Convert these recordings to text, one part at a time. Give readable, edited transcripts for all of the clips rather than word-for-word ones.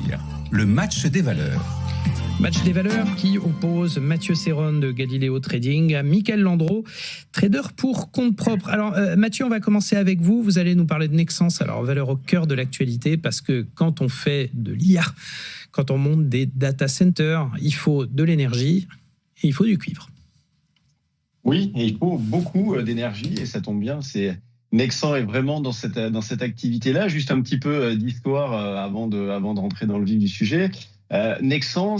loisirs, le match des valeurs. Match des valeurs qui oppose Mathieu Serron de Galileo Trading à Michael Landreau, trader pour compte propre. Alors Mathieu, on va commencer avec vous. Vous allez nous parler de Nexans, alors valeur au cœur de l'actualité, parce que quand on fait de l'IA, quand on monte des data centers, il faut de l'énergie et il faut du cuivre. Oui, et il faut beaucoup d'énergie et ça tombe bien, Nexans est vraiment dans cette activité-là. Juste un petit peu d'histoire avant de rentrer dans le vif du sujet. Nexans,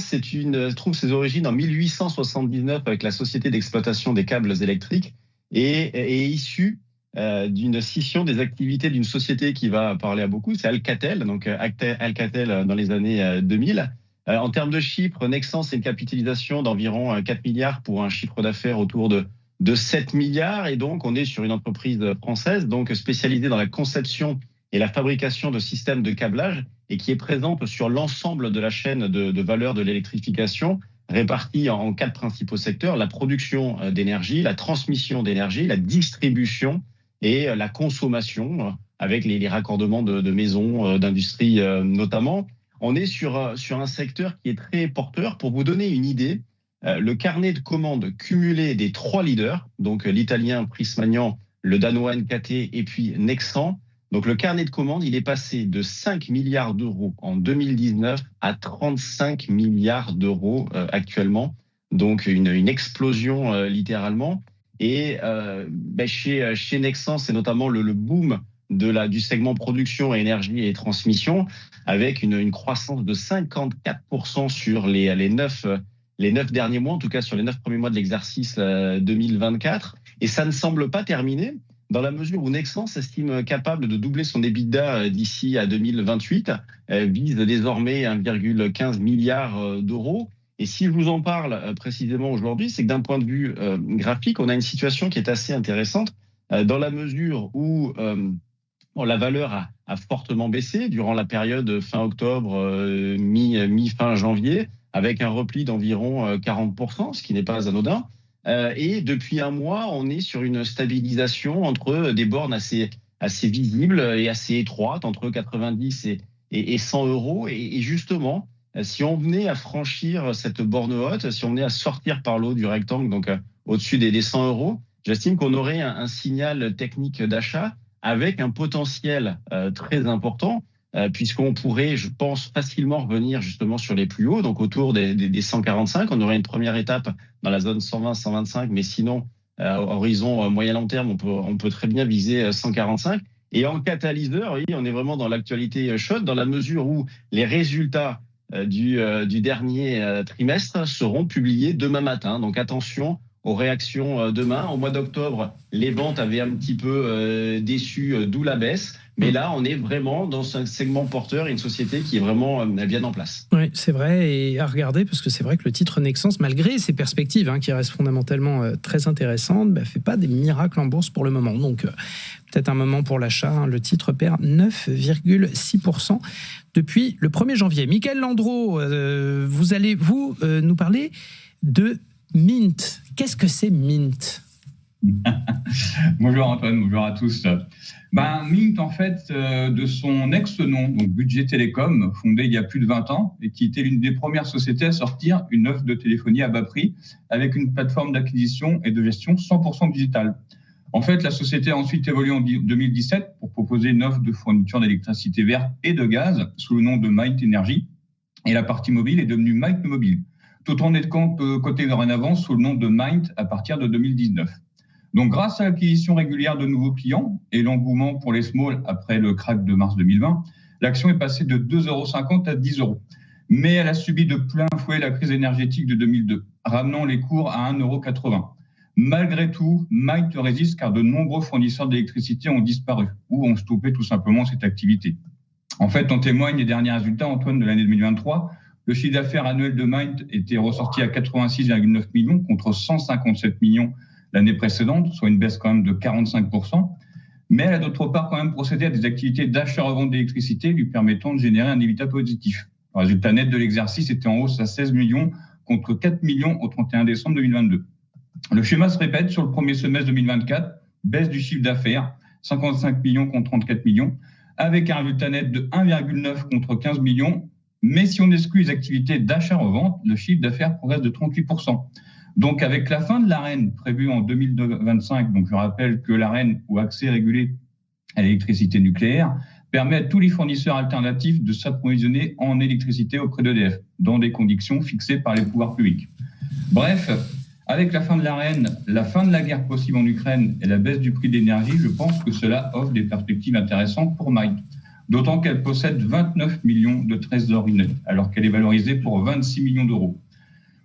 trouve ses origines en 1879 avec la société d'exploitation des câbles électriques et est issue d'une scission des activités d'une société qui va parler à beaucoup, c'est Alcatel, donc Alcatel dans les années 2000. En termes de chiffres, Nexans, c'est une capitalisation d'environ 4 milliards pour un chiffre d'affaires autour de 7 milliards. Et donc, on est sur une entreprise française, donc spécialisée dans la conception et la fabrication de systèmes de câblage et qui est présente sur l'ensemble de la chaîne de valeur de l'électrification, répartie en 4 principaux secteurs: la production d'énergie, la transmission d'énergie, la distribution et la consommation, avec les raccordements de maisons, d'industries notamment. On est sur un secteur qui est très porteur. Pour vous donner une idée, le carnet de commandes cumulé des 3 leaders, donc l'italien Prismagnan, le danois NKT et puis Nexans, donc le carnet de commandes, il est passé de 5 milliards d'euros en 2019 à 35 milliards d'euros actuellement. Donc une explosion littéralement. Et chez Nexans, c'est notamment le boom du segment production, énergie et transmission, avec une croissance de 54% sur les 9 derniers mois, en tout cas sur les 9 premiers mois de l'exercice 2024. Et ça ne semble pas terminé, dans la mesure où Nexans s'estime capable de doubler son EBITDA d'ici à 2028, vise désormais 1,15 milliard d'euros. Et si je vous en parle précisément aujourd'hui, c'est que d'un point de vue graphique, on a une situation qui est assez intéressante, dans la mesure où la valeur a fortement baissé durant la période fin octobre, mi-fin janvier, avec un repli d'environ 40%, ce qui n'est pas anodin. Et depuis un mois, on est sur une stabilisation entre des bornes assez visibles et assez étroites, entre 90 et 100 euros. Et justement, si on venait à franchir cette borne haute, si on venait à sortir par le haut du rectangle, donc au-dessus des 100 euros, j'estime qu'on aurait un signal technique d'achat avec un potentiel très important, puisqu'on pourrait, je pense, facilement revenir justement sur les plus hauts, donc autour des 145. On aurait une première étape dans la zone 120-125, mais sinon, horizon moyen-long terme, on peut très bien viser 145. Et en catalyseur, oui, on est vraiment dans l'actualité chaude, dans la mesure où les résultats du dernier trimestre seront publiés demain matin. Donc attention aux réactions demain. Au mois d'octobre, les ventes avaient un petit peu déçu, d'où la baisse. Mais là, on est vraiment dans un segment porteur et une société qui est vraiment bien en place. Oui, c'est vrai, et à regarder, parce que c'est vrai que le titre Nexans, malgré ses perspectives qui restent fondamentalement très intéressantes, ne fait pas des miracles en bourse pour le moment. Donc, peut-être un moment pour l'achat. Le titre perd 9,6% depuis le 1er janvier. Michael Landreau, vous allez nous parler de Mint. Qu'est-ce que c'est Mint ? Bonjour Antoine, bonjour à tous. Mint, en fait, de son ex-nom, donc Budget Télécom, fondé il y a plus de 20 ans et qui était l'une des premières sociétés à sortir une offre de téléphonie à bas prix avec une plateforme d'acquisition et de gestion 100% digitale. En fait, la société a ensuite évolué en 2017 pour proposer une offre de fourniture d'électricité verte et de gaz sous le nom de Mint Energy, et la partie mobile est devenue Mint Mobile, tout en étant coté dorénavant sous le nom de Mint à partir de 2019. Donc, grâce à l'acquisition régulière de nouveaux clients et l'engouement pour les small après le crack de mars 2020, l'action est passée de 2,50 € à 10 €. Mais elle a subi de plein fouet la crise énergétique de 2002, ramenant les cours à 1,80 €. Malgré tout, Mint résiste car de nombreux fournisseurs d'électricité ont disparu ou ont stoppé tout simplement cette activité. En fait, en témoignent les derniers résultats, Antoine, de l'année 2023. Le chiffre d'affaires annuel de Mint était ressorti à 86,9 millions contre 157 millions l'année précédente, soit une baisse quand même de 45%. Mais elle a d'autre part quand même procédé à des activités d'achat-revente d'électricité lui permettant de générer un EBITDA positif. Le résultat net de l'exercice était en hausse à 16 millions contre 4 millions au 31 décembre 2022. Le schéma se répète sur le premier semestre 2024, baisse du chiffre d'affaires, 55 millions contre 34 millions, avec un résultat net de 1,9 contre 15 millions, Mais si on exclut les activités d'achat-revente, le chiffre d'affaires progresse de 38%. Donc, avec la fin de l'Arenh prévue en 2025, donc je rappelle que l'Arenh, ou accès régulé à l'électricité nucléaire, permet à tous les fournisseurs alternatifs de s'approvisionner en électricité auprès d'EDF, dans des conditions fixées par les pouvoirs publics. Bref, avec la fin de l'Arenh, la fin de la guerre possible en Ukraine et la baisse du prix de l'énergie, je pense que cela offre des perspectives intéressantes pour Malte. D'autant qu'elle possède 29 millions de trésorerie nette, alors qu'elle est valorisée pour 26 millions d'euros.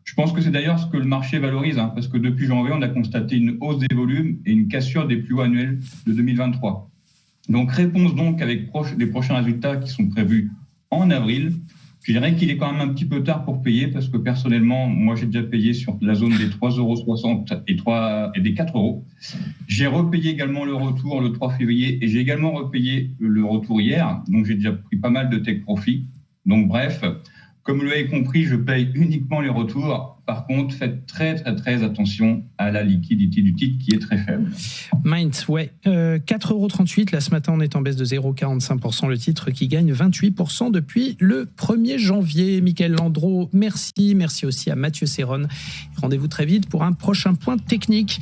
Je pense que c'est d'ailleurs ce que le marché valorise, parce que depuis janvier, on a constaté une hausse des volumes et une cassure des plus hauts annuels de 2023. Donc, réponse donc avec les prochains résultats qui sont prévus en avril. Je dirais qu'il est quand même un petit peu tard pour payer parce que personnellement, moi, j'ai déjà payé sur la zone des 3,60 € et des 4 €. J'ai repayé également le retour le 3 février et j'ai également repayé le retour hier. Donc, j'ai déjà pris pas mal de take profit. Donc, bref, comme vous l'avez compris, je paye uniquement les retours. Par contre, faites très, très, très attention à la liquidité du titre qui est très faible. Mint, ouais. 4,38 €. Là, ce matin, on est en baisse de 0,45%. Le titre qui gagne 28% depuis le 1er janvier. Michael Landreau, merci. Merci aussi à Mathieu Serron. Rendez-vous très vite pour un prochain point technique.